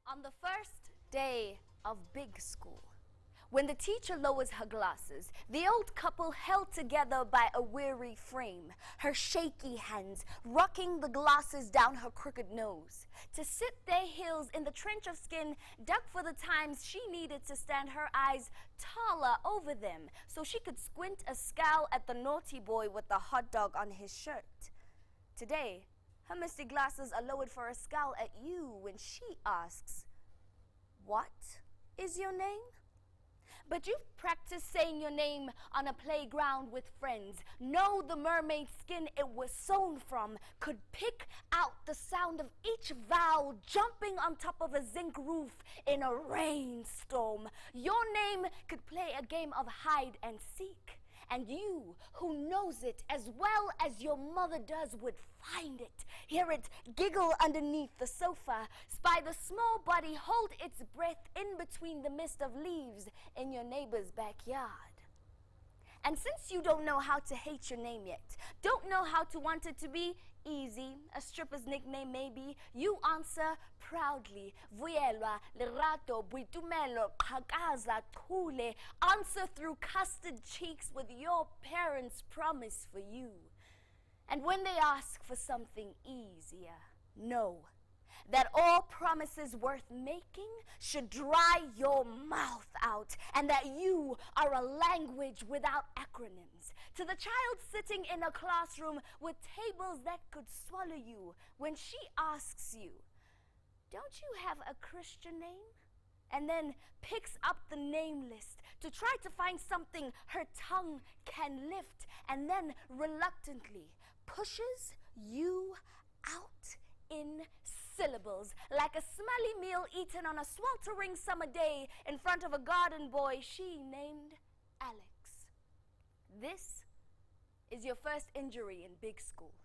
On the first day of big school, when the teacher lowers her glasses, the old couple held together by a weary frame, her shaky hands rocking the glasses down her crooked nose. To sit their heels in the trench of skin dug for the times she needed to stand her eyes taller over them so she could squint a scowl at the naughty boy with the hot dog on his shirt. Today, her misty glasses are lowered for a scowl at you when she asks, "What is your name?" But you've practiced saying your name on a playground with friends. Know the mermaid skin it was sewn from could pick out the sound of each vowel jumping on top of a zinc roof in a rainstorm. Your name could play a game of hide and seek. And you, who knows it as well as your mother does, would find it, hear it giggle underneath the sofa, spy the small body hold its breath in between the mist of leaves in your neighbor's backyard. And since you don't know how to hate your name yet, don't know how to want it to be easy, a stripper's nickname maybe, you answer proudly, Vuyelwa, Lerato, Buitumelo, Qhakaza, Thule. Answer through custard cheeks with your parents' promise for you. And when they ask for something easier, know that all promises worth making should dry your mouth out, and that you are a language without acronyms. To the child sitting in a classroom with tables that could swallow you, when she asks you, "Don't you have a Christian name?" and then picks up the name list to try to find something her tongue can lift, and then reluctantly pushes you out in syllables, like a smelly meal eaten on a sweltering summer day in front of a garden boy she named Alex. This is your first injury in big school.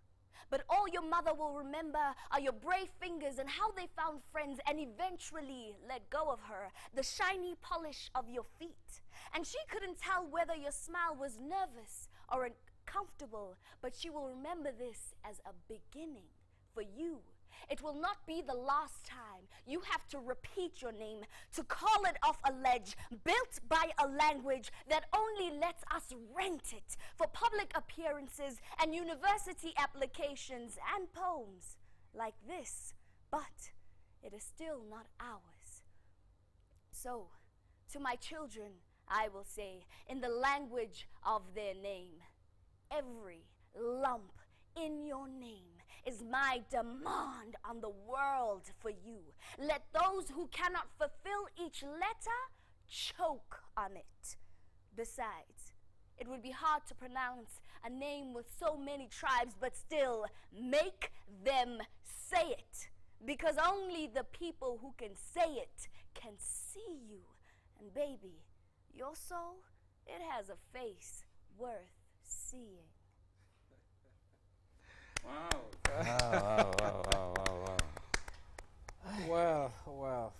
But all your mother will remember are your brave fingers and how they found friends and eventually let go of her, the shiny polish of your feet. And she couldn't tell whether your smile was nervous or uncomfortable, but she will remember this as a beginning. For you, it will not be the last time you have to repeat your name, to call it off a ledge built by a language that only lets us rent it for public appearances and university applications and poems like this, but it is still not ours. So, to my children, I will say, in the language of their name, every lump in your name is my demand on the world for you. Let those who cannot fulfill each letter choke on it. Besides, it would be hard to pronounce a name with so many tribes, but still make them say it, because only the people who can say it can see you. And baby, your soul, it has a face worth seeing. Wow. Wow.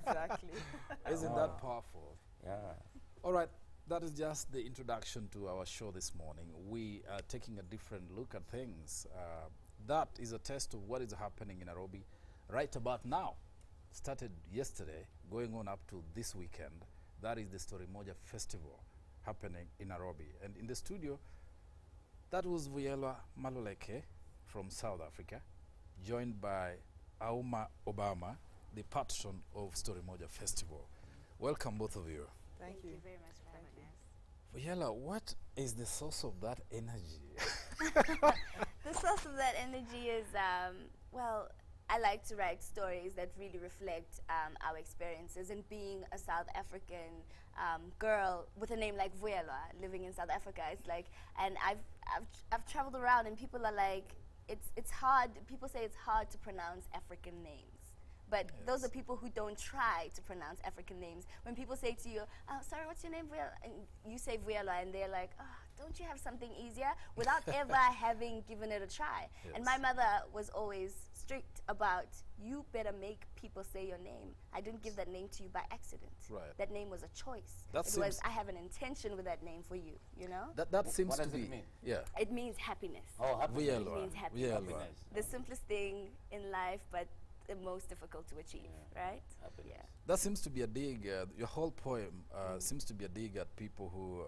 Exactly. Isn't that powerful? Yeah. All right, that is just the introduction to our show this morning. We are taking a different look at things. That is a test of what is happening in Nairobi right about now. Started yesterday, going on up to this weekend. That is the Storymoja festival happening in Nairobi. And in the studio, that was Vuyelwa Maluleke from South Africa, joined by Auma Obama, the patron of Storymoja Festival. Welcome, both of you. Thank you very much for having us. Vuyelwa, what is the source of that energy? The source of that energy is, well, I like to write stories that really reflect our experiences. And being a South African girl with a name like Vuyelwa, living in South Africa, it's like, and I've traveled around, and people are like, it's hard. People say it's hard to pronounce African names. But Yes. those are people who don't try to pronounce African names. When people say to you, sorry, what's your name, Vuyelwa? And you say Vuyelwa, and they're like, oh, don't you have something easier? Without ever having given it a try. Yes. And my mother was always strict about you better make people say your name. I didn't give that name to you by accident. Right. That name was a choice. That It was, I have an intention with that name for you, you know? That seems What to does be it mean? yeah. It means happiness. Oh, happiness. Vuyelwa. It means happiness. Vuyelwa. Happiness. The simplest thing in life, but the most difficult to achieve, right? Happiness. Yeah. That seems to be a dig. Your whole poem seems to be a dig at people who,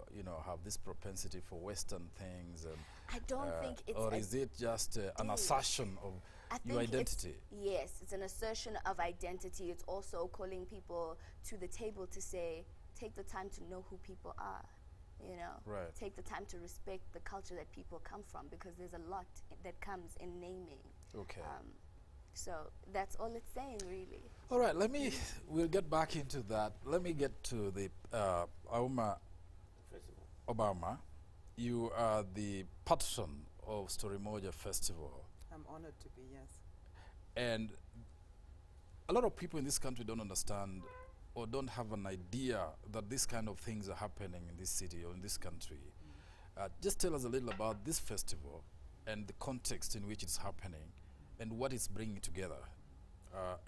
have this propensity for Western things, and I don't think it's or a is it just an dig. assertion of I your think identity? Yes, it's an assertion of identity. It's also calling people to the table to say, take the time to know who people are, you know? Right. Take the time to respect the culture that people come from, because there's a lot that comes in naming. Okay. So that's all it's saying, really. All right. We'll get back into that. Let me get to the Auma Festival. Obama. You are the patron of Storymoja Festival. I'm honored to be, yes. And a lot of people in this country don't understand or don't have an idea that these kind of things are happening in this city or in this country. Just tell us a little about this festival and the context in which it's happening and what it's bringing together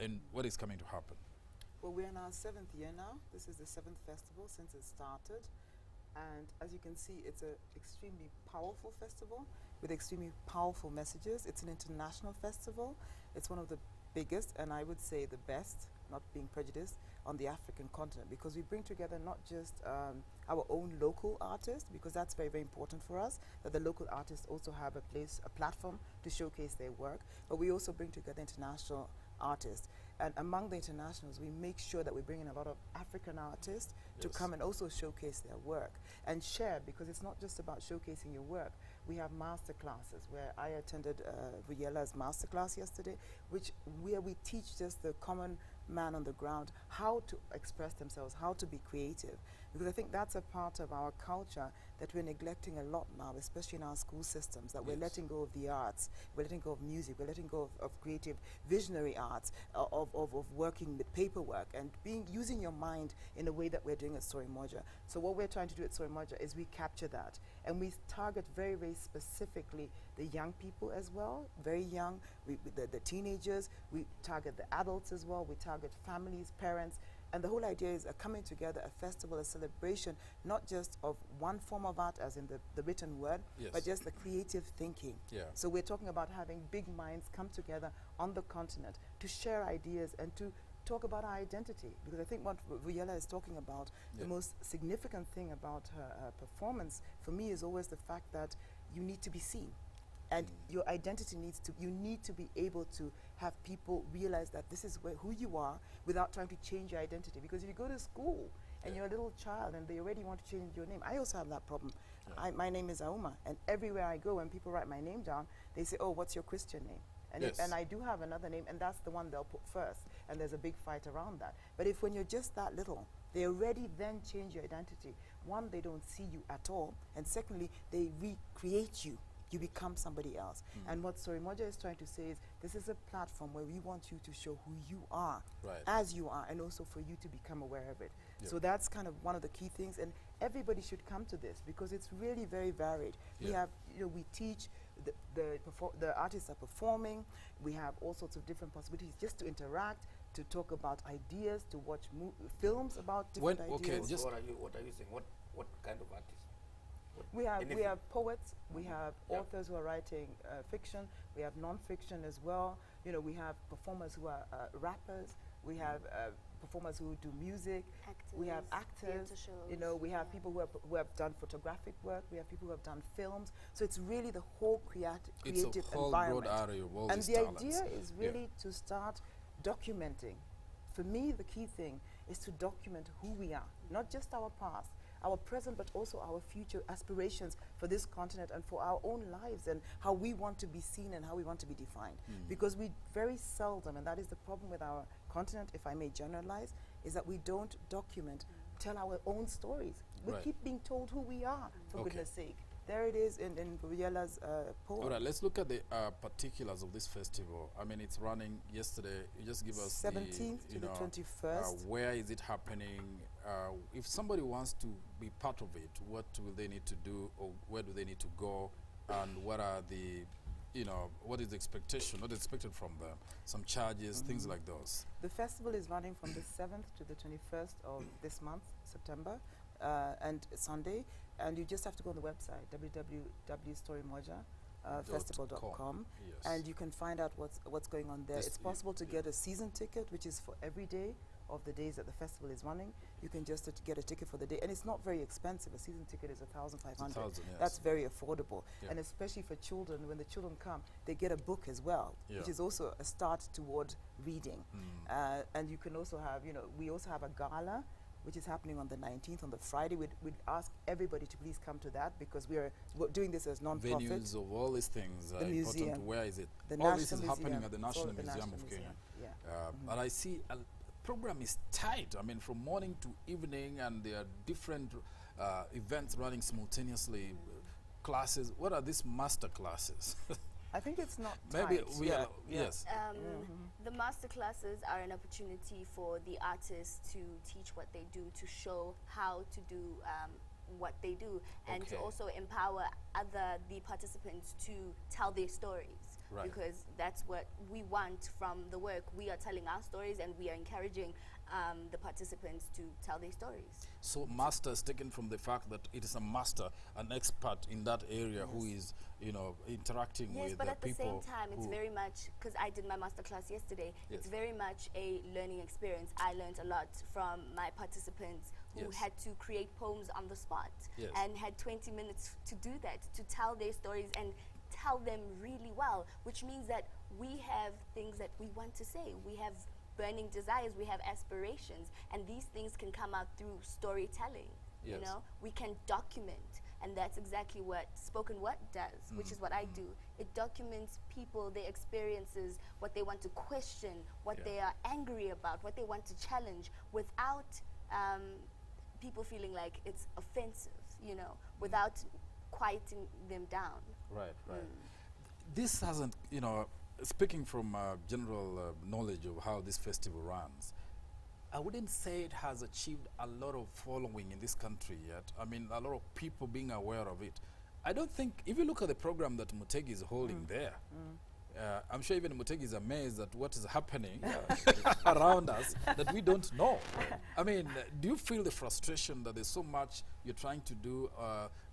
and what is coming to happen. Well, we're in our 7th year now. This is the 7th festival since it started. And as you can see, it's an extremely powerful festival with extremely powerful messages. It's an international festival. It's one of the biggest, and I would say the best, not being prejudiced, on the African continent, because we bring together not just our own local artists, because that's very, very important for us, that the local artists also have a place, a platform to showcase their work, but we also bring together international artists. And among the internationals, we make sure that we bring in a lot of African artists to come and also showcase their work and share, because it's not just about showcasing your work. We have master classes where I attended Vuyelwa's master class yesterday, where we teach just the common man on the ground how to express themselves, how to be creative, because I think that's a part of our culture that we're neglecting a lot now, especially in our school systems, that we're letting go of the arts, we're letting go of music, we're letting go of creative visionary arts, of working with paperwork and using your mind in a way that we're doing at Storymoja. So what we're trying to do at Storymoja is we capture that, and we target very, very specifically the young people as well, very young, the teenagers, we target the adults as well, we target families, parents, and the whole idea is a coming together, a festival, a celebration, not just of one form of art as in the written word, but just the creative thinking. Yeah. So we're talking about having big minds come together on the continent to share ideas and to talk about our identity, because I think what Vuyelwa is talking about, the most significant thing about her performance for me is always the fact that you need to be seen. And your identity you need to be able to have people realize that this is who you are without trying to change your identity. Because if you go to school and you're a little child and they already want to change your name, I also have that problem. My name is Auma, and everywhere I go, when people write my name down, they say, oh, what's your Christian name? And, and I do have another name, and that's the one they'll put first, and there's a big fight around that. But when you're just that little, they already then change your identity. One, they don't see you at all, and secondly, they recreate you. You become somebody else. And what Storymoja is trying to say is, this is a platform where we want you to show who you are, as you are, and also for you to become aware of it. So that's kind of one of the key things, and everybody should come to this because it's really very varied. We have, we teach, the artists are performing, we have all sorts of different possibilities just to interact, to talk about ideas, to watch films about different ideas. What are you saying? What kind of artists? We have poets, we have authors who are writing fiction, we have non-fiction as well. We have performers who are rappers, we have performers who do music, we have actors, we have people who have done photographic work, we have people who have done films. So it's really the whole creative it's a whole environment. Broad area of all and these the talents. idea is really to start documenting. For me, the key thing is to document who we are, not just our past, our present, but also our future aspirations for this continent and for our own lives and how we want to be seen and how we want to be defined. Because we very seldom, and that is the problem with our continent, if I may generalize, is that we don't document, tell our own stories. We keep being told who we are, for goodness sake. There it is in Vuyelwa's poem. All right, let's look at the particulars of this festival. I mean, it's running yesterday. You just give us 17th to the 21st. Where is it happening? If somebody wants to be part of it, what will they need to do, or where do they need to go, and what are the you know, what is the expectation, what is expected from them, some charges, things like those. The festival is running from the 7th to the 21st of this month, September, and Sunday. And you just have to go on the website, www.storymoja.festival.com, Yes. and you can find out what's going on there. This It's possible to get a season ticket, which is for every day of the days that the festival is running. You can just get a ticket for the day, and it's not very expensive. A season ticket is 1,500. 1,000, yes. That's very affordable, Yeah. and especially for children. When the children come, they get a book as well, Yeah. which is also a start toward reading. And you can also have, you know, we also have a gala, which is happening on the 19th, on the Friday. We'd ask everybody to please come to that, because we're doing this as non-profit. Venues of all these things are The important. museum. Where is it? The All this National is happening Museum. at the It's all National at the Museum National of Kenya. Museum, yeah. But I see a program is tight. I mean, from morning to evening, and there are different events running simultaneously. Classes. What are these master classes? I think it's not Maybe tight. we yeah. are, yes. The master classes are an opportunity for the artists to teach what they do, to show how to do what they do, and to Okay. also empower the participants to tell their stories. Right. Because that's what we want from the work. We are telling our stories, and we are encouraging the participants to tell their stories. So master is taken from the fact that it is a master, an expert in that area who is, you know, interacting Yes, with but the at the people. same time, it's who- very much, because I did my master class yesterday, it's Yes. very much a learning experience. I learned a lot from my participants who Yes. had to create poems on the spot Yes. and had 20 minutes to do that, to tell their stories and tell them really well, which means that we have things that we want to say. We have burning desires, we have aspirations, and these things can come out through storytelling. You Yes. know, we can document, and that's exactly what spoken word does, which is what I do. It documents people, their experiences, what they want to question, what Yeah. they are angry about, what they want to challenge, without people feeling like it's offensive, you know, without quieting them down. Right, right. This hasn't, you know, speaking from general knowledge of how this festival runs, I wouldn't say it has achieved a lot of following in this country yet. I mean, a lot of people being aware of it. I don't think, if you look at the program that Mutegi is holding there, I'm sure even Mutegi is amazed at what is happening around us that we don't know. I mean, do you feel the frustration that there's so much you're trying to do?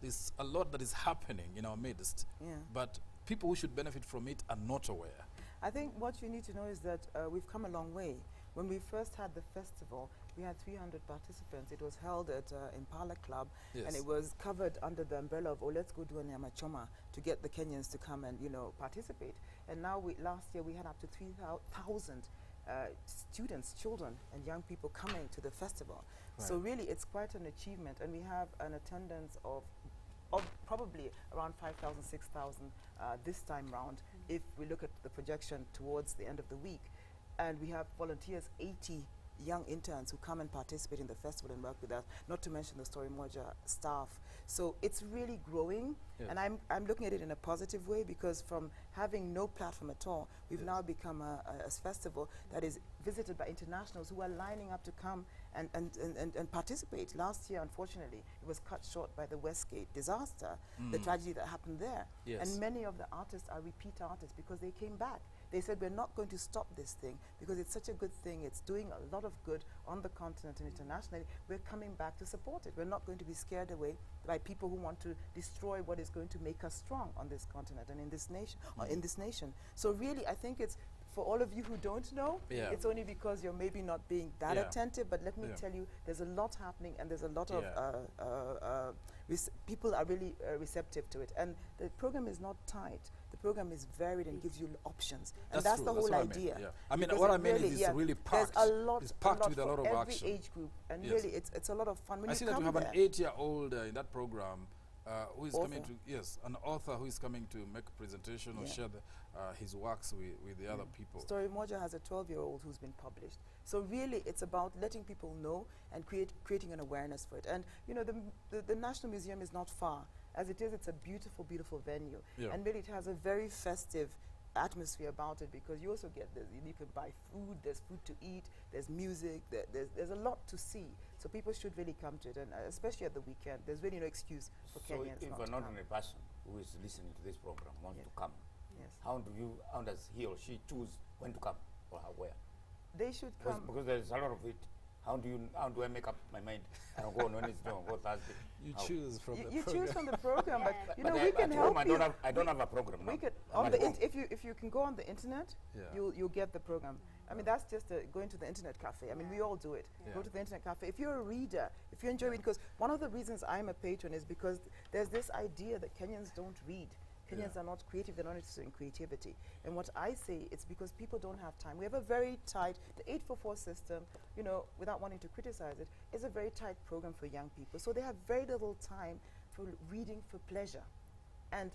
There's a lot that is happening in our midst, Yeah. but people who should benefit from it are not aware. I think what you need to know is that we've come a long way. When we first had the festival, we had 300 participants. It was held at Impala Club, and Yes. it was covered under the umbrella of, oh, let's go do a Nyamachoma to get the Kenyans to come and, you know, participate. And now, last year, we had up to 3,000 students, children, and young people coming to the festival. So Right. really, it's quite an achievement, and we have an attendance of probably around 5,000, 6,000 this time round, if we look at the projection towards the end of the week. And we have volunteers, 80 young interns who come and participate in the festival and work with us, not to mention the Storymoja staff. So it's really growing, Yes. and I'm looking at it in a positive way, because from having no platform at all, we've Yes. now become a festival that is visited by internationals who are lining up to come and participate. Last year, unfortunately, it was cut short by the Westgate disaster, the tragedy that happened there. Yes. And many of the artists are repeat artists because they came back. They said, we're not going to stop this thing because it's such a good thing. It's doing a lot of good on the continent and internationally. We're coming back to support it. We're not going to be scared away by people who want to destroy what is going to make us strong on this continent and in this nation. In this nation. So really, I think it's, for all of you who don't know, Yeah. it's only because you're maybe not being that Yeah. attentive, but let me Yeah. tell you, there's a lot happening, and there's a lot Yeah. of people are really receptive to it. And the program is not tight. The program is varied and gives you options. And that's true. the That's whole what I mean, idea. yeah. I mean, Because what it I mean is it's really packed. There's a lot, It's packed with a lot for of every action. age group, and Yes. really, it's a lot of fun when I you see that come you have there. an 8-year-old in that program who is coming Author. to, yes, an author who is coming to make a presentation or Yeah. share his works with the other people. Storymoja has a 12-year-old who's been published. So really, it's about letting people know and creating an awareness for it. And you know, the National Museum is not far. As it is, it's a beautiful, beautiful venue. Yeah. And really, it has a very festive atmosphere about it, because you also get you can buy food, there's food to eat, there's music, there's a lot to see. So people should really come to it, and especially at the weekend, there's really no excuse for So Kenyans if not an to come. ordinary person who is listening to this program wants Yeah. to come, Yes. how does he or she choose when to come or where? They should Because, come. because there's a lot of it. How do I make up my mind? I don't go on Wednesday or go Thursday. You How? choose from the You program. choose from the program, Yeah. but you But know I- we can at help home I you. don't have a program. We now. could I'm on at the home. if you can go on the internet, Yeah. you'll get the program. I mean that's just going to the internet cafe. I mean we all do it. Yeah. Go to the internet cafe. If you're a reader, if you enjoy reading, because one of the reasons I'm a patron is because there's this idea that Kenyans don't read. Kenyans Yeah. are not creative, they're not interested in creativity. And what I say, it's because people don't have time. We have a very tight, the 844 system, you know, without wanting to criticize it, is a very tight program for young people. So they have very little time for reading for pleasure. And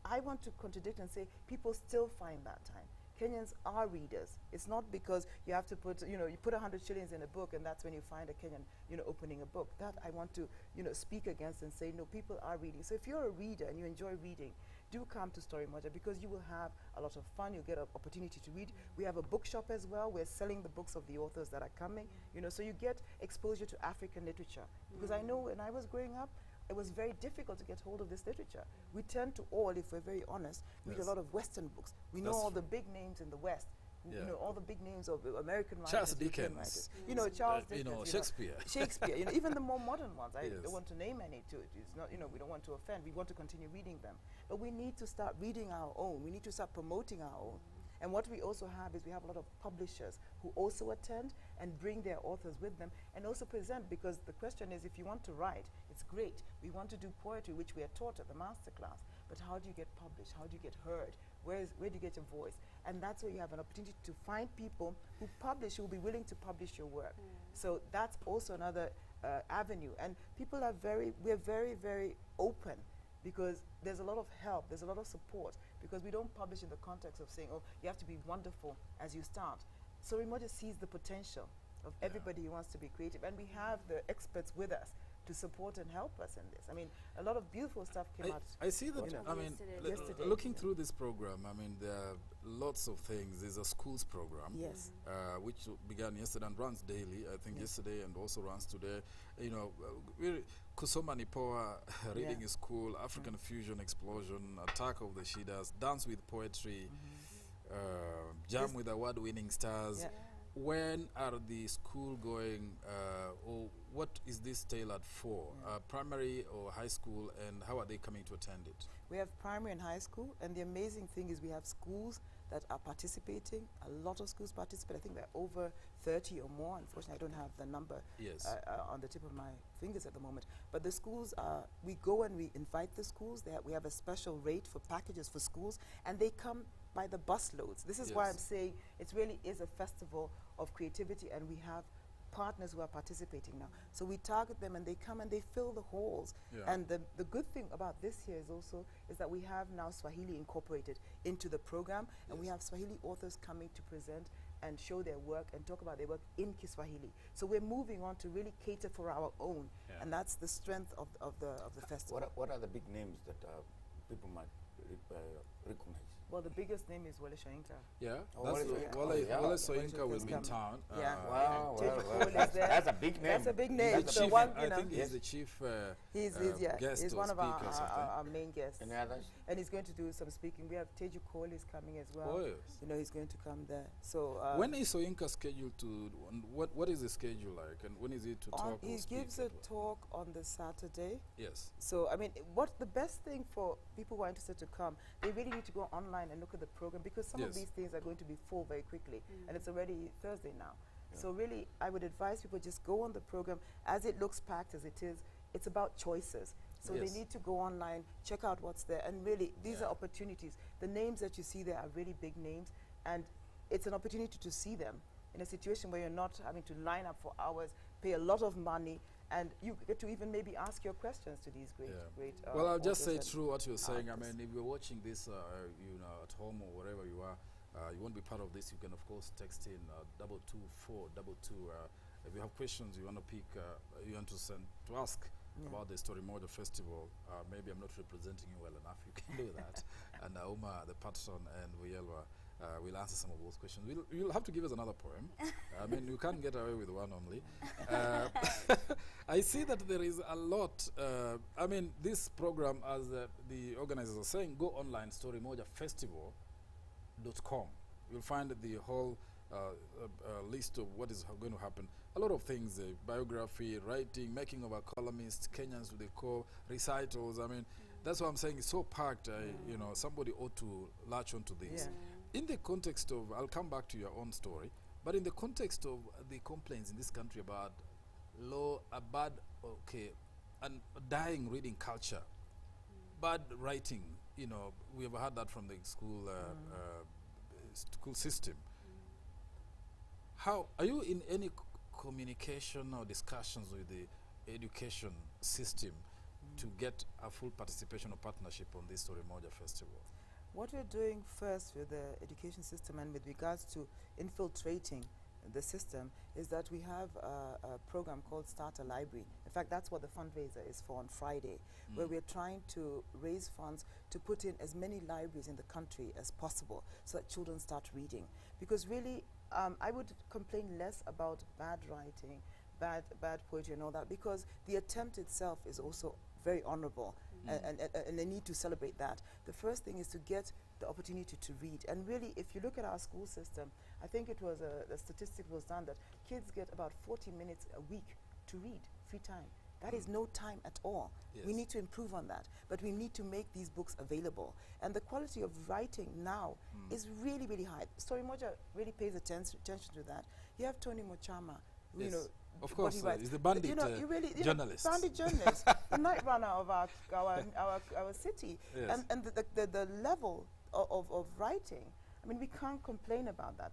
I want to contradict and say people still find that time. Kenyans are readers. It's not because you have to put, you know, you put 100 shillings in a book and that's when you find a Kenyan, you know, opening a book. That I want to, you know, speak against and say, no, people are reading. So if you're a reader and you enjoy reading, do come to Storymoja because you will have a lot of fun. You'll get an opportunity to read. We have a bookshop as well. We're selling the books of the authors that are coming, you know, so you get exposure to African literature. Because I know when I was growing up, it was very difficult to get hold of this literature. We tend to all, if we're very honest, read Yes. a lot of Western books. We know That's all the true. big names in the West. Yeah. You know, all the big names of American writers, Charles European Dickens. writers. You know, Charles You Dickens. know, Shakespeare. Shakespeare, you know, even the more modern ones. I Yes. don't want to name any to it. It's not, you know, we don't want to offend. We want to continue reading them. But we need to start reading our own. We need to start promoting our own. And what we also have is we have a lot of publishers who also attend and bring their authors with them and also present, because the question is, if you want to write, it's great. We want to do poetry, which we are taught at the masterclass. But how do you get published? How do you get heard? Where do you get your voice? And that's where you have an opportunity to find people who publish, who will be willing to publish your work. So that's also another avenue. And people are we're very, very open because there's a lot of help, there's a lot of support, because we don't publish in the context of saying, oh, you have to be wonderful as you start. So Storymoja sees the potential of everybody who wants to be creative, and we have the experts with us to support and help us in this. I mean, a lot of beautiful stuff came out. I see that, you know, I mean, Yesterday. looking through this program, I mean, there are lots of things. There's a schools program, Yes. which began yesterday and runs daily, I think yesterday and also runs today. You know, Kusoma Nipoa, Reading in School, African Fusion Explosion, Attack of the Shidas, Dance with Poetry, Jam with Award-winning Stars. Yeah. When are the school going, or what is this tailored for? Primary or high school, and how are they coming to attend it? We have primary and high school, and the amazing thing is we have schools that are participating. A lot of schools participate. I think there are over 30 or more. Unfortunately, I don't have the number Yes. on the tip of my fingers at the moment. But the schools we go and we invite the schools. We have a special rate for packages for schools, and they come by the bus loads. This is why Yes. I'm saying it really is a festival of creativity, and we have partners who are participating now. So we target them and they come and they fill the halls. Yeah. And the good thing about this year is also is that we have now Swahili incorporated into the program, and we have Swahili authors coming to present and show their work and talk about their work in Kiswahili. So we're moving on to really cater for our own, Yeah. and that's the strength of the festival. What are the big names that people might recognize? Well, the biggest name is Wale Shoyinka. Yeah, Oh, that's Wale the- Soyinka. Wale, Oh, yeah. Wale Wale Soyinka will Soyinka's be in coming. town. Yeah. Wow, Teju well, Cole is there. that's a big name. That's a big He's name. the So chief, one, I you know, think he's Yes. the chief he's guest he's or one of speaker or something. our main guests. Any others? And he's going to do some speaking. We have Teju Cole is coming as well. Oh, yes. You know, he's going to come there. So When is Soyinka scheduled to, and what is the schedule like, and when is it to talk he or speak? gives a talk on the Saturday. Yes. So I mean, what the best thing for people who are interested to come, they really need to go online and look at the program, because some of Yes. these things are going to be full very quickly, and it's already Thursday now. So really, I would advise people just go on the program. As it looks packed as it is, it's about choices. So Yes. they need to go online, check out what's there, and really, these Yeah. are opportunities. The names that you see there are really big names, and it's an opportunity to see them in a situation where you're not having to line up for hours, pay a lot of money, and you get to even maybe ask your questions to these great, Yeah. great. Well, I'll just say authors and through what you're saying. I artists. mean, if you're watching this, you know, at home or wherever you are, you won't be part of this. You can, of course, text in 22422. If you have questions you want to pick, you want to send to ask about the Storymoja Festival. Maybe I'm not representing you well enough. You can do that. And Uma, the patron, and Vuyelwa will answer some of those questions. You'll have to give us another poem. I mean, you can't get away with one only. I see that there is a lot. I mean, this program, as the organizers are saying, go online, Storymoja Festival. storymoja.com. You'll find the whole list of what is going to happen. A lot of things, biography, writing, making of a columnist, Kenyans they call recitals. I mean, that's what I'm saying. It's so packed. You know, somebody ought to latch onto this. In the context of, I'll come back to your own story, but in the context of the complaints in this country about and dying reading culture, bad writing, you know, we have had that from the school school system. How are you in any communication or discussions with the education system to get a full participation or partnership on this Storymoja festival? What we're doing first with the education system and with regards to infiltrating the system is that we have a program called Start a Library. In fact, that's what the fundraiser is for on Friday, where we're trying to raise funds to put in as many libraries in the country as possible so that children start reading. Because really, I would complain less about bad writing, bad poetry and all that, because the attempt itself is also very honorable, and they need to celebrate that. The first thing is to get the opportunity to read. And really, if you look at our school system, I think it was a statistic was done that kids get about 40 minutes a week to read, free time. That is no time at all. Yes. We need to improve on that, but we need to make these books available. And the quality of writing now is really, really high. Storymoja really pays attention to that. You have Tony Mochama, who, you know, of course, what he he's the bandit journalist. Bandit journalist, the night runner of our city. Yes. And the level of writing, I mean, we can't complain about that.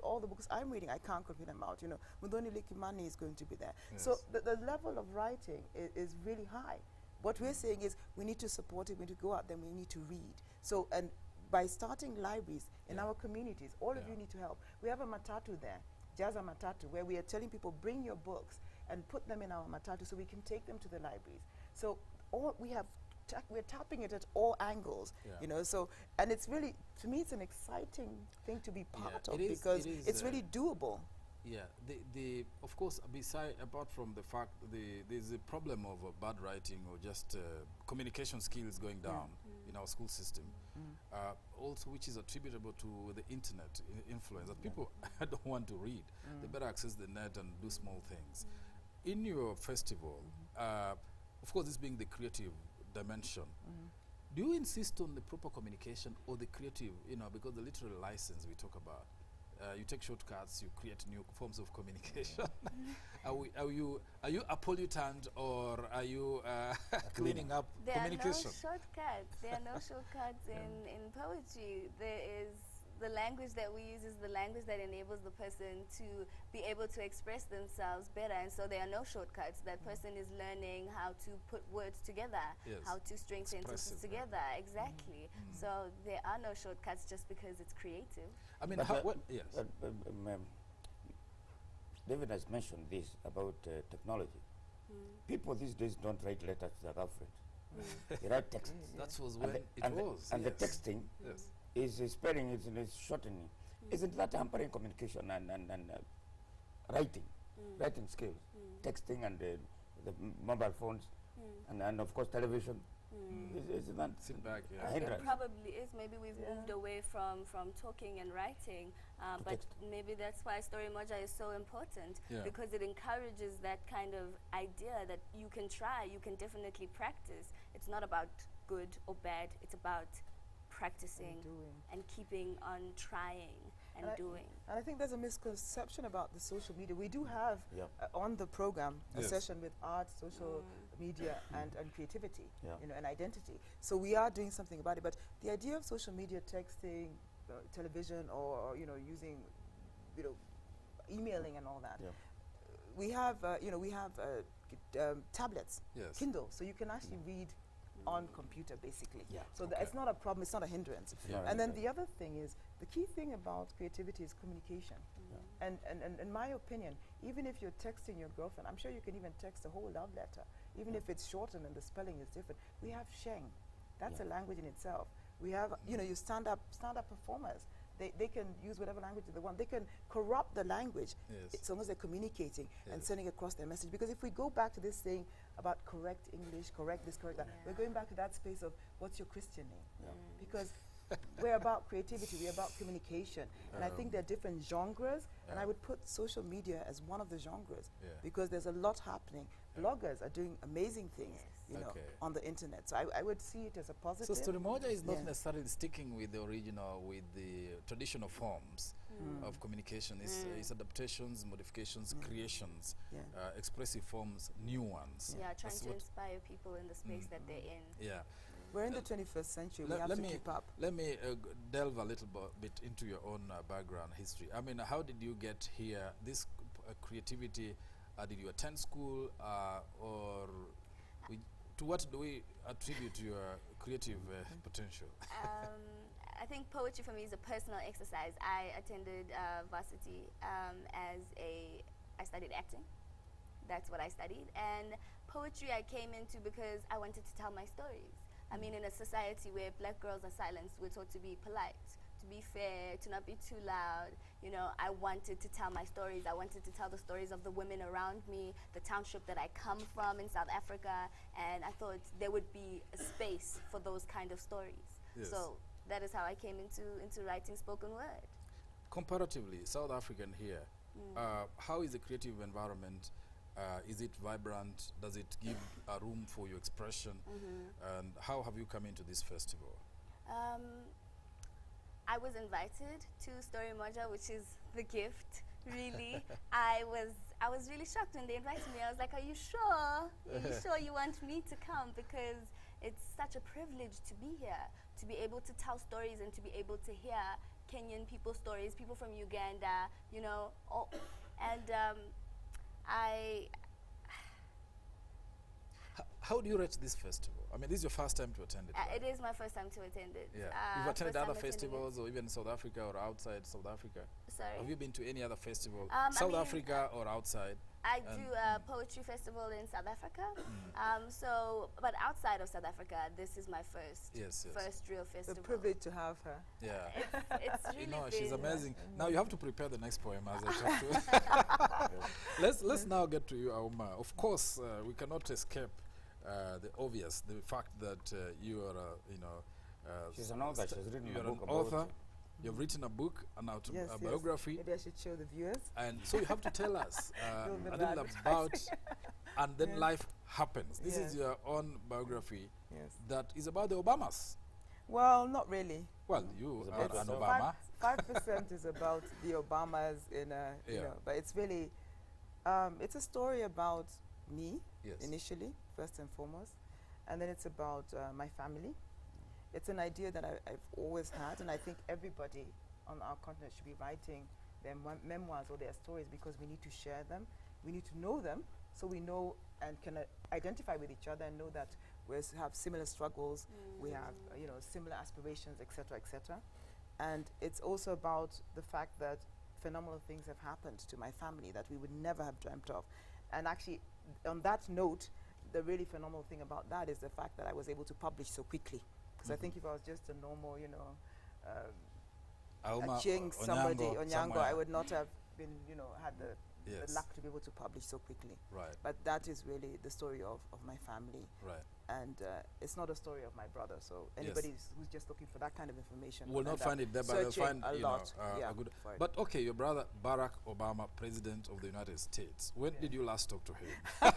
All the books I'm reading, I can't complain about. You know, Mudoni Likimani is going to be there. Yes. So the level of writing is really high. What we're saying is we need to support it. We need to go out there. We need to read. So, and by starting libraries in our communities, all of you need to help. We have a matatu there, Jaza Matatu, where we are telling people, bring your books and put them in our matatu so we can take them to the libraries. So we're tapping it at all angles, you know. So, and it's really, to me, it's an exciting thing to be part of, because it's really doable. Yeah, of course, apart from the fact there's a problem of bad writing or just communication skills going down in our school system, also which is attributable to the internet influence. That people don't want to read; they better access the net and do small things. In your festival, of course, this being the creative dimension, do you insist on the proper communication or the creative? You know, because the literary license we talk about. You take shortcuts, you create new forms of communication. Are you a pollutant, or are you cleaning up communication? There are no shortcuts in poetry. There is the language that we use is the language that enables the person to be able to express themselves better, and so there are no shortcuts. That person is learning how to put words together, how to string sentences together. Exactly. So there are no shortcuts just because it's creative. I mean, David has mentioned this about technology. People these days don't write letters to their girlfriend. They write texts. That was when it was. And the texting is spelling, is shortening. Isn't that hampering communication and writing skills? Texting and the mobile phones and of course television. Isn't that sit back? It probably is. Maybe we've moved away from talking and writing, but maybe that's why Storymoja is so important, because it encourages that kind of idea that you can try, you can definitely practice. It's not about good or bad, it's about practicing and keeping on trying and doing. And I think there's a misconception about the social media. We do have on the program a session with art, social media, and creativity, you know, and identity. So we are doing something about it. But the idea of social media, texting, television, or you know, using, you know, emailing and all that. We have, you know, we have tablets, Kindle, so you can actually read on computer, basically. So it's not a problem, it's not a hindrance. And then the other thing is, the key thing about creativity is communication. And in my opinion, even if you're texting your girlfriend, I'm sure you can even text a whole love letter, even if it's shortened and the spelling is different. We have Sheng. That's a language in itself. We have, you know, you stand-up performers. They can use whatever language they want. They can corrupt the language as long as they're communicating and sending across their message. Because if we go back to this thing about correct English, correct this, correct that, we're going back to that space of what's your Christian name? Because we're about creativity, we're about communication. And I think there are different genres, and I would put social media as one of the genres because there's a lot happening. Bloggers are doing amazing things, you know, on the internet. So I would see it as a positive. So Storymoja is not necessarily sticking with the original, with the traditional forms of communication. It's adaptations, modifications, creations, expressive forms, new ones. Yeah, trying to inspire people in the space that they're in. Yeah. We're in the 21st century. We have to keep up. Let me delve a little bit into your own background history. I mean, how did you get here? This creativity, did you attend school, or to what do we attribute your creative potential? I think poetry for me is a personal exercise. I attended varsity I studied acting. That's what I studied. And poetry I came into because I wanted to tell my stories. I mean, in a society where black girls are silenced, we're taught to be polite, to be fair, to not be too loud. You know, I wanted to tell my stories. I wanted to tell the stories of the women around me, the township that I come from in South Africa, and I thought there would be a space for those kind of stories. Yes. So that is how I came into writing spoken word. Comparatively, South African here, how is the creative environment? Is it vibrant? Does it give a room for your expression? And how have you come into this festival? I was invited to Storymoja, which is the gift, really. I was really shocked when they invited me. I was like, are you sure? Are you sure you want me to come? Because it's such a privilege to be here, to be able to tell stories and to be able to hear Kenyan people's stories, people from Uganda, you know, How do you rate this festival? I mean, this is your first time to attend it, right? It is my first time to attend it. Yeah. You've attended other festivals, or even in South Africa or outside South Africa? Sorry? Have you been to any other festival, I mean, Africa or outside? I do a poetry festival in South Africa. But outside of South Africa, this is my first real festival. The privilege to have her. Yeah. It's really you know, been she's amazing. Now you have to prepare the next poem as I talk to. Let's now get to you, Auma. Of course, we cannot escape the obvious, the fact that you are, she's an author. She's written you're a book an about author. You've written a book, an autobiography. Maybe I should show the viewers. And so you have to tell us a little about, and then life happens. This is your own biography that is about the Obamas. Well, not really. Well, you are an Obama. 5% is about the Obamas in you know, but it's really, it's a story about me initially, first and foremost, and then it's about my family. It's an idea that I've always had, and I think everybody on our continent should be writing their memoirs or their stories, because we need to share them. We need to know them, so we know and can identify with each other and know that we have similar struggles, we have you know, similar aspirations, etc., etc. And it's also about the fact that phenomenal things have happened to my family that we would never have dreamt of. And actually, on that note, the really phenomenal thing about that is the fact that I was able to publish so quickly. Because I think if I was just a normal, you know, somebody, Onyango, I would not have been, you know, had the luck to be able to publish so quickly. Right. But that is really the story of my family. Right. And it's not a story of my brother. So anybody who's just looking for that kind of information will not find it there, but they'll find a lot. A good. But okay, your brother Barack Obama, President of the United States. When did you last talk to him?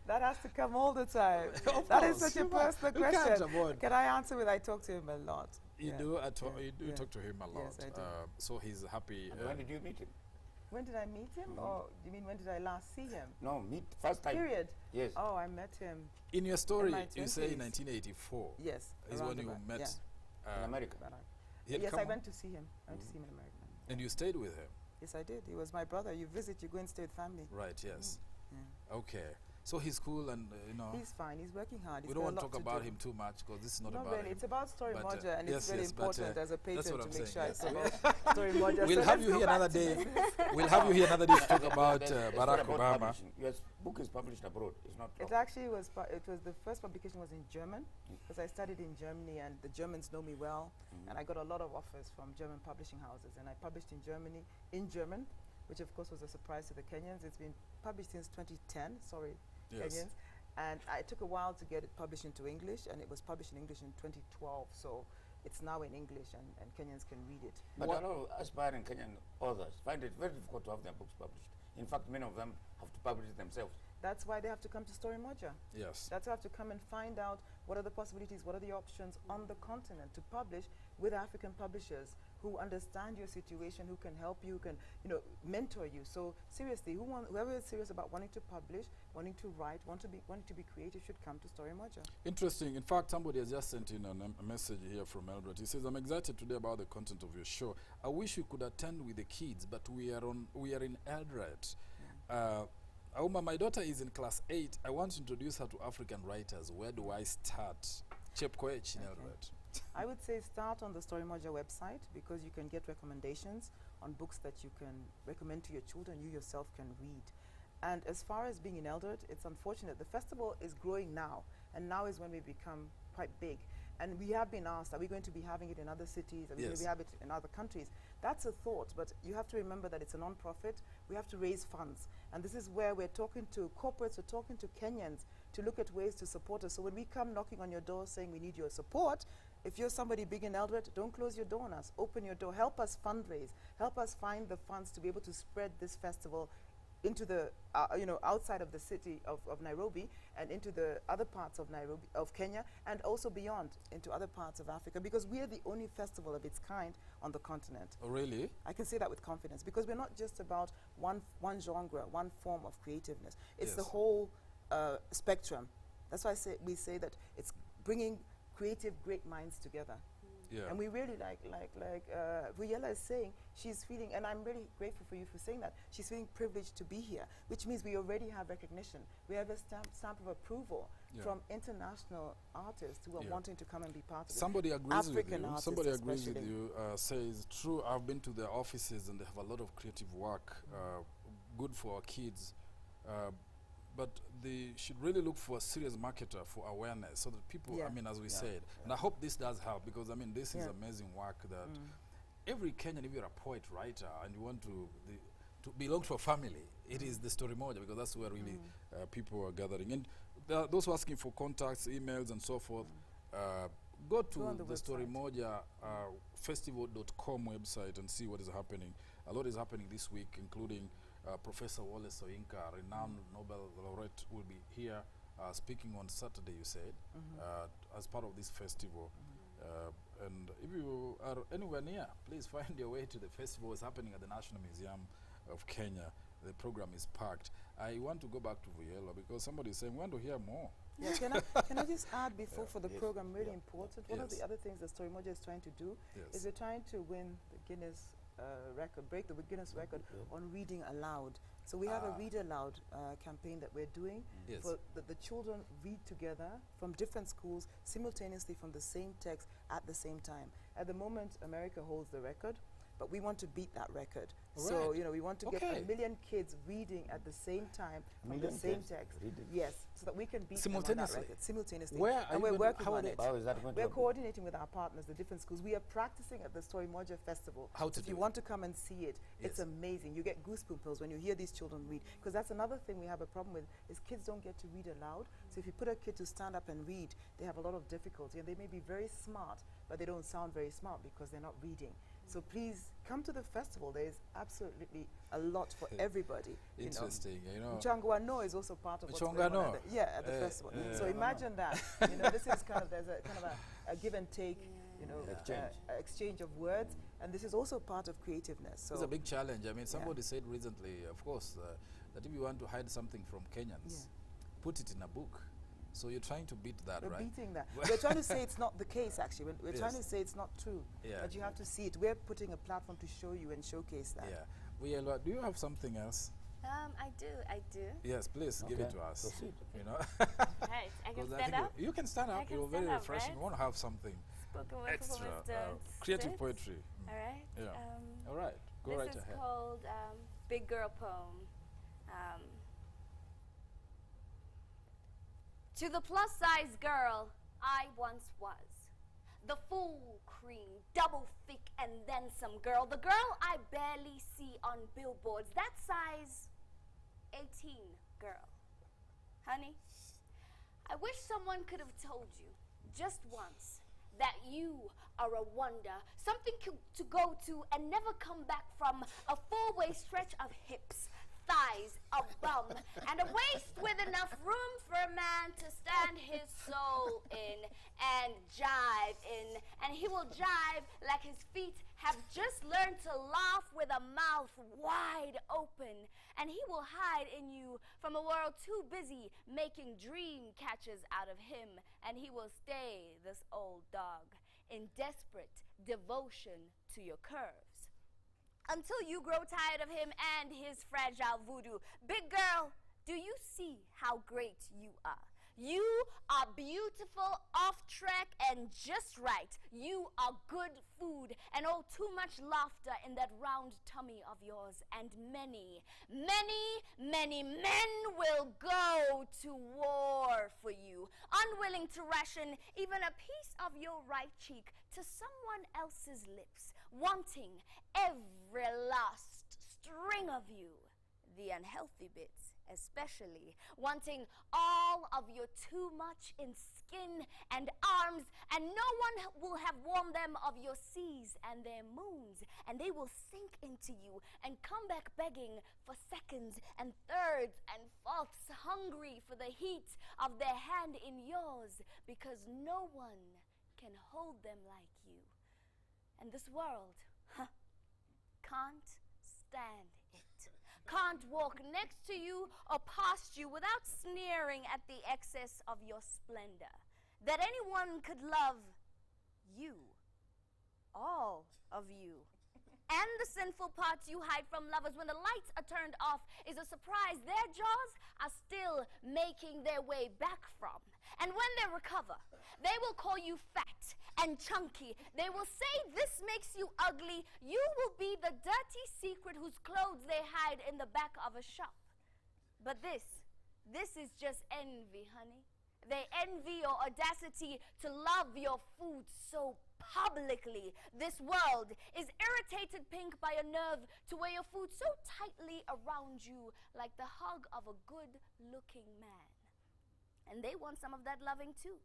That has to come all the time. That is such a personal question. Can I answer with I talk to him a lot? You do. You talk to him a lot. Yes, I do. So he's happy. When did you meet him? When did I meet him? Or do you mean when did I last see him? No, meet first time. Period. Yes. Oh, I met him. In your story, my you say 20s. 1984. Yes. Is when you met. In America. Yes, I went to see him. I went to see him in America. And you stayed with him. Yes, I did. He was my brother. You visit, you go and stay with family. Right. Yes. Yeah. Okay. So he's cool, and you know. He's fine. He's working hard. We don't want to talk about him too much, because this is not Not about really. him. It's about Storymoja, and it's very important as a patron what to I'm make saying, sure it's about Storymoja. We'll have you here another day. We'll have you here another day to talk about Barack Obama. Your book is published abroad. It's not. It actually was. It was the first publication was in German, because I studied in Germany, and the Germans know me well, and I got a lot of offers from German publishing houses, and I published in Germany in German, which of course was a surprise to the Kenyans. It's been published since 2010. Sorry, Kenyans. And it took a while to get it published into English, and it was published in English in 2012. So it's now in English and Kenyans can read it. But a lot of aspiring Kenyan authors find it very difficult to have their books published. In fact, many of them have to publish it themselves. That's why they have to come to Storymoja. Yes. That's why they have to come and find out what are the possibilities, what are the options on the continent to publish with African publishers who understand your situation, who can help you, can mentor you. So seriously, whoever is serious about wanting to publish, wanting to write, wanting to be creative should come to Storymoja. Interesting. In fact, somebody has just sent in a message here from Elbert. He says, "I'm excited today about the content of your show. I wish we could attend with the kids, but we are in Eldoret. Auma, my daughter is in class 8. I want to introduce her to African writers. Where do I start?" Chepkoech in Eldoret. I would say start on the Storymoja website because you can get recommendations on books that you can recommend to your children, you yourself can read. And as far as being in Eldoret, it's unfortunate. The festival is growing now, and now is when we become quite big. And we have been asked, are we going to be having it in other cities? Are we going to have it in other countries? That's a thought, but you have to remember that it's a non-profit. We have to raise funds. And this is where we're talking to corporates, we're talking to Kenyans to look at ways to support us. So when we come knocking on your door saying we need your support, if you're somebody big in Eldoret, don't close your door on us. Open your door. Help us fundraise. Help us find the funds to be able to spread this festival into the, outside of the city of Nairobi and into the other parts of Kenya, and also beyond into other parts of Africa, because we are the only festival of its kind on the continent. Oh, really? I can say that with confidence, because we're not just about one genre, one form of creativeness. It's the whole spectrum. That's why we say that it's bringing creative great minds together. Yeah. And we really like Vuyelwa is saying, she's feeling, and I'm really grateful for you for saying that, she's feeling privileged to be here, which means we already have recognition. We have a stamp of approval from international artists who are wanting to come and be part of Somebody it. agrees African with you. Somebody agrees with you, says, true, I've been to their offices and they have a lot of creative work, good for our kids. But they should really look for a serious marketer for awareness so that people, I mean, as we said, and I hope this does help, because, I mean, this is amazing work that every Kenyan, if you're a poet, writer, and you want to belong to a family, it is the Storymoja, because that's where really people are gathering. And those who are asking for contacts, emails, and so forth, go to the Storymoja festival.com website and see what is happening. A lot is happening this week, including Professor Wallace Soyinka, renowned Nobel laureate, will be here speaking on Saturday, you said, as part of this festival. And if you are anywhere near, please find your way to the festival. It's happening at the National Museum of Kenya. The program is packed. I want to go back to Vuyelwa because somebody is saying, we want to hear more. Yeah, can I just add before for the program, really important, one of the other things that Storymoja is trying to do is we're trying to win the Guinness record, break the Guinness record on reading aloud. So we have a read aloud campaign that we're doing for the children read together from different schools simultaneously from the same text at the same time. At the moment, America holds the record, but we want to beat that record. So, we want to get 1 million kids reading at the same time from the same text. Yes, so that we can beat them on that record simultaneously. And we're working on it. How is that going to We're happen? coordinating with our partners, the different schools. We are practicing at the Storymoja Festival. If you want to come and see it, it's amazing. You get goosebumps when you hear these children read. Because that's another thing we have a problem with, is kids don't get to read aloud. So if you put a kid to stand up and read, they have a lot of difficulty. And they may be very smart, but they don't sound very smart because they're not reading. So please come to the festival. There is absolutely a lot for everybody. Interesting, Mchangwano is also part of what's going on at the festival. So imagine that. This is there's a give and take, exchange of words, and this is also part of creativeness. So it's a big challenge. I mean, somebody said recently, of course, that if you want to hide something from Kenyans, put it in a book. So you're trying to beat that, right? We're beating that. We're trying to say it's not the case, actually. We're trying to say it's not true. But you have to see it. We're putting a platform to show you and showcase that. Vuyelwa, do you have something else? I do. Yes, please give it to us. Proceed. Right, I can stand up. You can stand up. You're very refreshing. We want to have something extra. Creative poetry. All right. Yeah. All right. Go right ahead. This is called Big Girl Poem. To the plus-size girl I once was. The full cream, double thick, and then some girl. The girl I barely see on billboards. That size 18 girl. Honey, I wish someone could have told you just once that you are a wonder, something to go to and never come back from, a four-way stretch of hips, thighs, a bum, and a waist with enough room for a man to stand his soul in and jive in. And he will jive like his feet have just learned to laugh with a mouth wide open. And he will hide in you from a world too busy making dream catches out of him. And he will stay, this old dog, in desperate devotion to your curves, until you grow tired of him and his fragile voodoo. Big girl, do you see how great you are? You are beautiful, off track, and just right. You are good food, and oh, too much laughter in that round tummy of yours. And many, many, many men will go to war for you, unwilling to ration even a piece of your right cheek to someone else's lips, wanting every last string of you, the unhealthy bits especially, wanting all of your too much in skin and arms, and no one will have warned them of your seas and their moons, and they will sink into you and come back begging for seconds and thirds and fourths, hungry for the heat of their hand in yours, because no one can hold them like you. And this world, can't stand it. Can't walk next to you or past you without sneering at the excess of your splendor. That anyone could love you, all of you. And the sinful parts you hide from lovers when the lights are turned off is a surprise their jaws are still making their way back from. And when they recover, they will call you fat and chunky. They will say this makes you ugly. You will be the dirty secret whose clothes they hide in the back of a shop. But this is just envy, honey. They envy your audacity to love your food so publicly. This world is irritated pink by a nerve to wear your food so tightly around you like the hug of a good-looking man. And they want some of that loving too.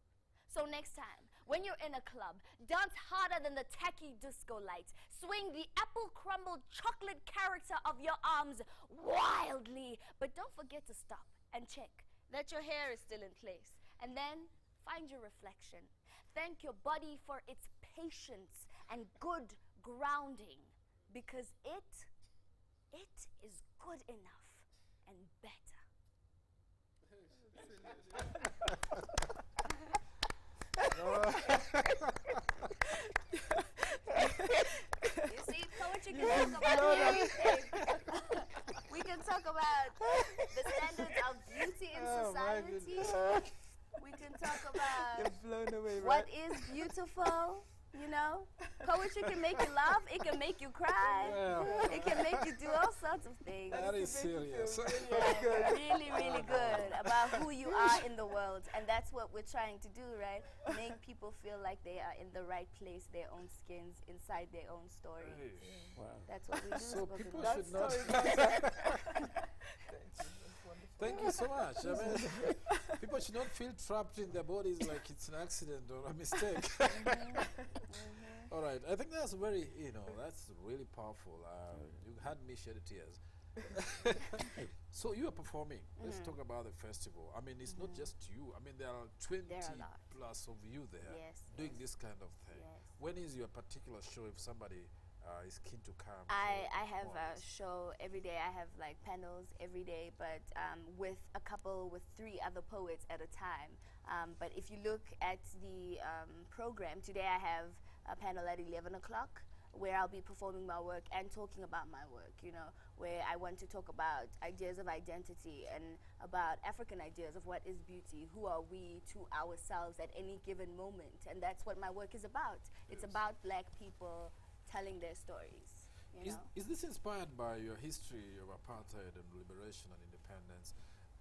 So next time, when you're in a club, dance harder than the tacky disco lights. Swing the apple crumbled chocolate character of your arms wildly. But don't forget to stop and check that your hair is still in place. And then find your reflection. Thank your body for its patience and good grounding, because it is good enough and better. You see, poetry can talk about everything. We can talk about the standards of beauty in society. We can talk about You're blown away, right? what is beautiful, you know. Poetry can make you laugh, it can make you cry, it can make you do all sorts of things. That is serious. Yeah, really, really good about who you are in the world. And that's what we're trying to do, right? Make people feel like they are in the right place, their own skins, inside their own story. Wow. That's what we do. So spoken people word. should not. Thank you so much. I mean, people should not feel trapped in their bodies like it's an accident or a mistake. All right, I think that's very, that's really powerful. You had me shed tears. So you are performing. Let's talk about the festival. I mean, it's not just you. I mean, there are 20 There are a lot. plus of you there Yes, doing yes. this kind of thing. Yes. When is your particular show if somebody is keen to come? I have a performance? show every day. I have like panels every day, but with 3 other poets at a time. But if you look at the program, today I have a panel at 11 o'clock where I'll be performing my work and talking about my work, where I want to talk about ideas of identity and about African ideas of what is beauty, who are we to ourselves at any given moment. And that's what my work is about. It's about Black people telling their stories. Is this inspired by your history of apartheid and liberation and independence?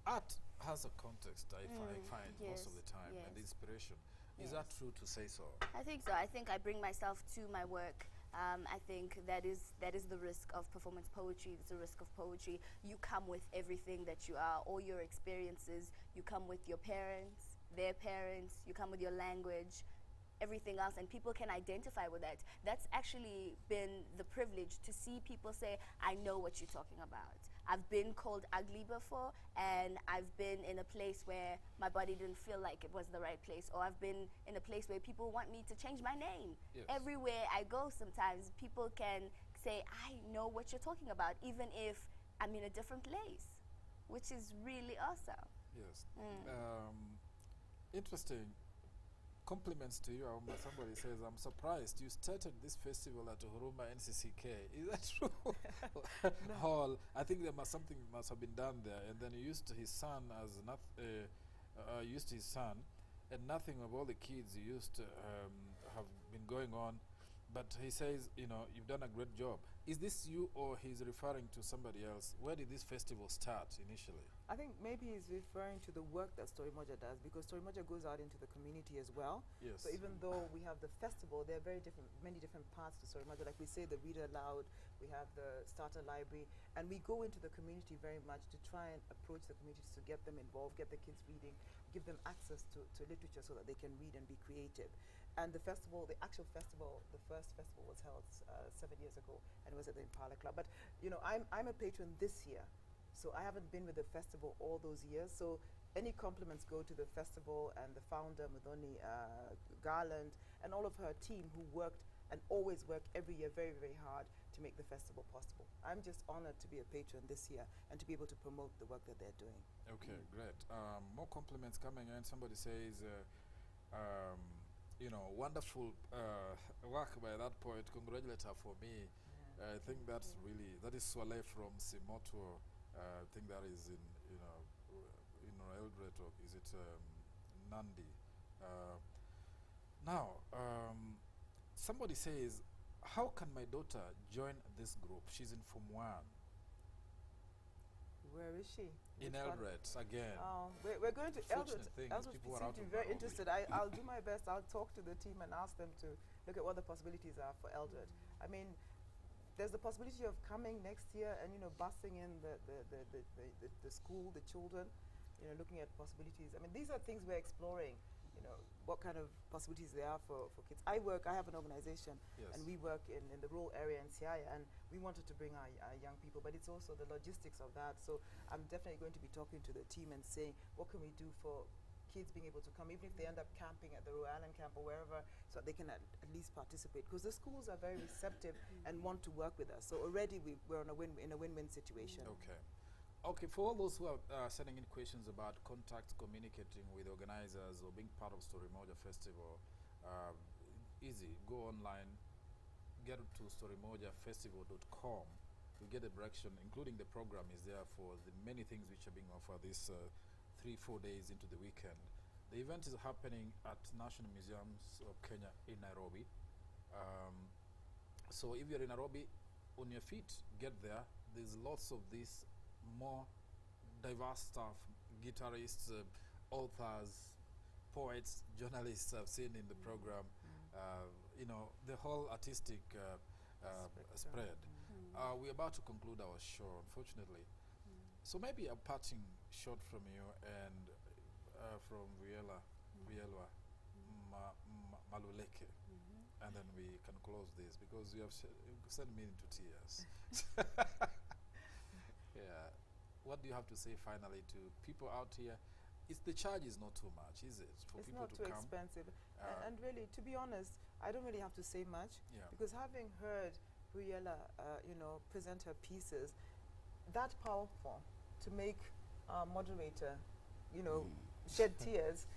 Art has a context, I find most of the time, yes. and inspiration. Is Yes. that true to say so? I think so. I think I bring myself to my work. I think that is the risk of performance poetry. It's the risk of poetry. You come with everything that you are, all your experiences. You come with your parents, their parents. You come with your language. everything else, and people can identify with that. That's actually been the privilege to see people say, I know what you're talking about. I've been called ugly before, and I've been in a place where my body didn't feel like it was the right place, or I've been in a place where people want me to change my name. Yes. Everywhere I go, sometimes people can say, I know what you're talking about, even if I'm in a different place, which is really awesome. Yes. Interesting. Compliments to you. Somebody says, I'm surprised you started this festival at Huruma NCCK. Is that true? Hall. I think there something must have been done there. And then you used his son as used his son, and nothing of all the kids you used to have been going on. But he says, you know, you've done a great job. Is this you, or he's referring to somebody else? Where did this festival start initially? I think maybe he's referring to the work that Storymoja does, because Storymoja goes out into the community as well. Yes. So even though we have the festival, there are many different parts to Storymoja. Like we say, the Reader Aloud, we have the Starter Library, and we go into the community very much to try and approach the communities to get them involved, get the kids reading, give them access to literature so that they can read and be creative. And the festival, the actual festival, the first festival was held 7 years ago, and it was at the Impala Club. But you know, I'm a patron this year, so I haven't been with the festival all those years. So any compliments go to the festival and the founder, Mudhoni Garland, and all of her team who worked and always work every year very, very hard to make the festival possible. I'm just honored to be a patron this year and to be able to promote the work that they're doing. Okay, great. More compliments coming in. Somebody says, you know, wonderful work by that poet. Congratulate her for me. I think that's really, that is Swale from Simoto. I think that is in, you know, Eldred, or is it Nandi? Now, somebody says, how can my daughter join this group? She's in Form 1. Where is she? In Which one? Eldred, again. We're going to Eldred. Fortunate thing is Eldred people are seem out to of be very Nairobi. interested. I'll do my best. I'll talk to the team and ask them to look at what the possibilities are for Eldred. I mean, there's the possibility of coming next year and, you know, busing in the school, the children, you know, looking at possibilities. I mean, these are things we're exploring, you know, what kind of possibilities there are for kids. I have an organization, Yes. and we work in the rural area in Siaya, and we wanted to bring our young people, but it's also the logistics of that. So I'm definitely going to be talking to the team and saying, what can we do for kids being able to come, even if they end up camping at the Royal Island camp or wherever, so that they can at least participate, because the schools are very receptive and want to work with us. So already we're in a win-win situation. Okay. Okay, for all those who are sending in questions about contacts, communicating with organizers, or being part of Storymoja Festival, easy. Go online, get to storymojafestival.com. You get a direction, including the program is there for the many things which are being offered this 3-4 days into the weekend. The event is happening at National Museums of Kenya in Nairobi. So if you're in Nairobi, on your feet, get there. There's lots of this more diverse stuff, guitarists, authors, poets, journalists I've seen in the program. You know, the whole artistic spread. We're about to conclude our show, unfortunately. So maybe a parting shot from you and from Vuyelwa Maluleke, and then we can close this, because you have sent me into tears. Yeah. What do you have to say finally to people out here? The charge is not too much, is it, for It's people not to too come? expensive. And really, to be honest, I don't really have to say much, Yeah. because having heard Vuyelwa, you know, present her pieces, that powerful to make our moderator, you know, shed tears.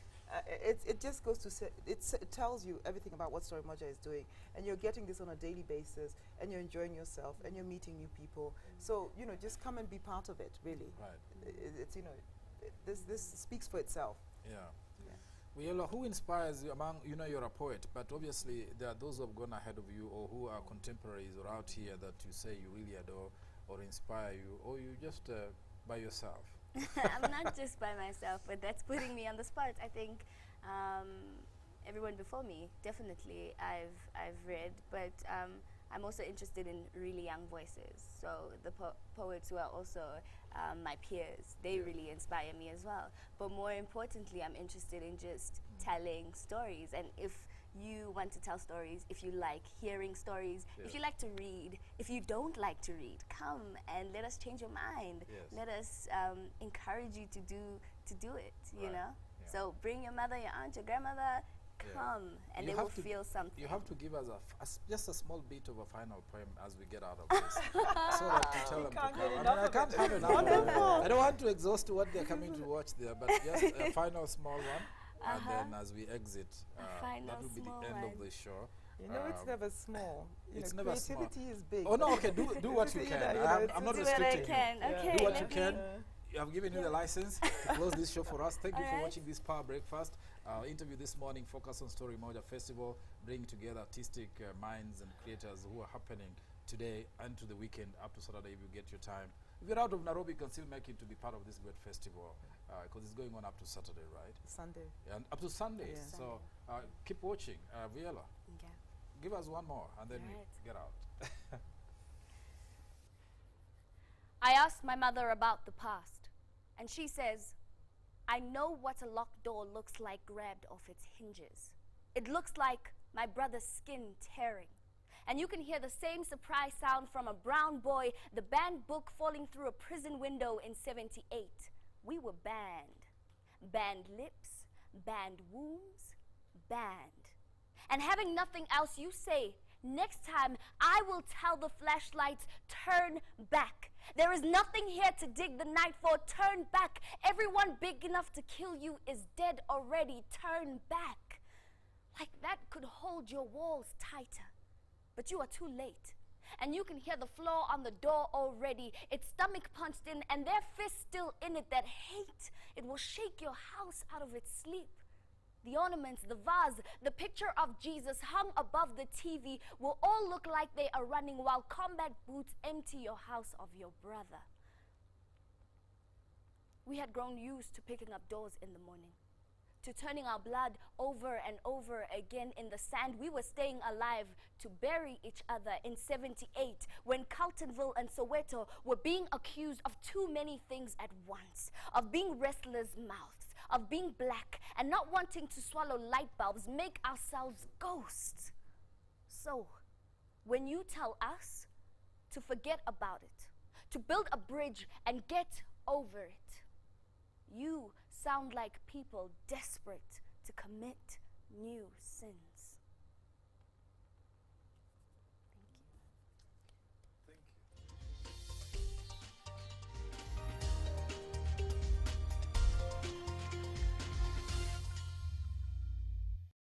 It just goes to say, it tells you everything about what Storymoja is doing, and you're getting this on a daily basis, and you're enjoying yourself, and you're meeting new people. So, you know, just come and be part of it, really. Right. It's, you know, this speaks for itself. Yeah. Yeah. Vuyelwa, who inspires you among, you know, you're a poet, but obviously there are those who have gone ahead of you, or who are contemporaries or out here that you say you really adore or inspire you, or you just by yourself? I'm not just by myself, but that's putting me on the spot. I think everyone before me, definitely, I've read, but I'm also interested in really young voices. So the poets who are also my peers, they really inspire me as well. But more importantly, I'm interested in just telling stories. And if you want to tell stories, if you like hearing stories, if you like to read, if you don't like to read, come and let us change your mind. Let us encourage you to do it, you know? So bring your mother, your aunt, your grandmother, come, and they will feel something. You have to give us just a small bit of a final poem as we get out of this, so that you tell them to come. I mean, I can't have enough. I don't want to exhaust what they're coming to watch there, but just a final small one, and then as we exit, that will be the end of the show. You know, it's never small. It's know, never small. Creativity is big. Oh no, okay, do what you can. I'm not Do what I restricting can. you. Okay, Do what let you me- can. I've given you the license to close this show for us. Thank you for watching this Power Breakfast. Interview this morning focus on Storymoja Festival, bringing together artistic minds and creators who are happening today and to the weekend up to Saturday if you get your time. If you're out of Nairobi, you can still make it to be part of this great festival because it's going on up to Saturday, right? Sunday. And up to Sunday. Yeah. So keep watching. Vuyelwa, Okay. give us one more and then we Right. get out. I asked my mother about the past, and she says, I know what a locked door looks like grabbed off its hinges. It looks like my brother's skin tearing. And you can hear the same surprise sound from a brown boy, the banned book falling through a prison window in 78. We were banned. Banned lips, banned wombs, banned. And having nothing else, you say, next time I will tell the flashlights, turn back. There is nothing here to dig the night for. Turn back. Everyone big enough to kill you is dead already. Turn back. Like that could hold your walls tighter. But you are too late. And you can hear the floor on the door already. Its stomach punched in and their fists still in it that hate. It will shake your house out of its sleep. The ornaments, the vase, the picture of Jesus hung above the TV will all look like they are running while combat boots empty your house of your brother. We had grown used to picking up doors in the morning, to turning our blood over and over again in the sand. We were staying alive to bury each other in 78 when Carltonville and Soweto were being accused of too many things at once, of being wrestlers' mouths, of being black and not wanting to swallow light bulbs, make ourselves ghosts. So, when you tell us to forget about it, to build a bridge and get over it, you sound like people desperate to commit new sins.